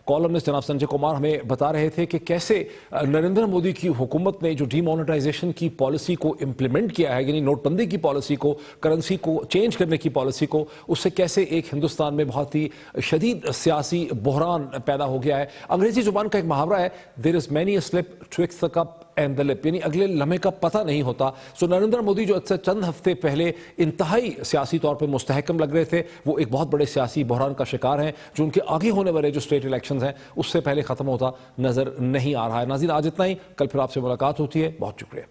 कॉलमनिस्ट जनाब संजय कुमार हमें बता रहे थे कि कैसे नरेंद्र मोदी की हुकूमत ने जो डीमोनेटाइजेशन की पॉलिसी को इम्प्लीमेंट किया है, यानी नोटबंदी की पॉलिसी को, करेंसी को चेंज करने की पॉलिसी को, उससे कैसे एक हिंदुस्तान में बहुत ही शदीद सियासी बहरान पैदा हो गया है। अंग्रेजी जुबान का एक मुहावरा है, there is many a slip twixt the cup and the lip, यानी अगले लम्हे का पता नहीं होता। सो नरेंद्र मोदी जो अच्छा चंद हफ्ते पहले इंतहाई सियासी तौर पे मुस्तहकम लग रहे थे, वो एक बहुत बड़े सियासी बहरान का शिकार हैं जो उनके आगे होने वाले जो स्टेट इलेक्शंस हैं उससे पहले खत्म होता नजर नहीं आ रहा है। नाज़रीन, आज इतना ही, कल फिर आपसे मुलाकात होती है। बहुत शुक्रिया।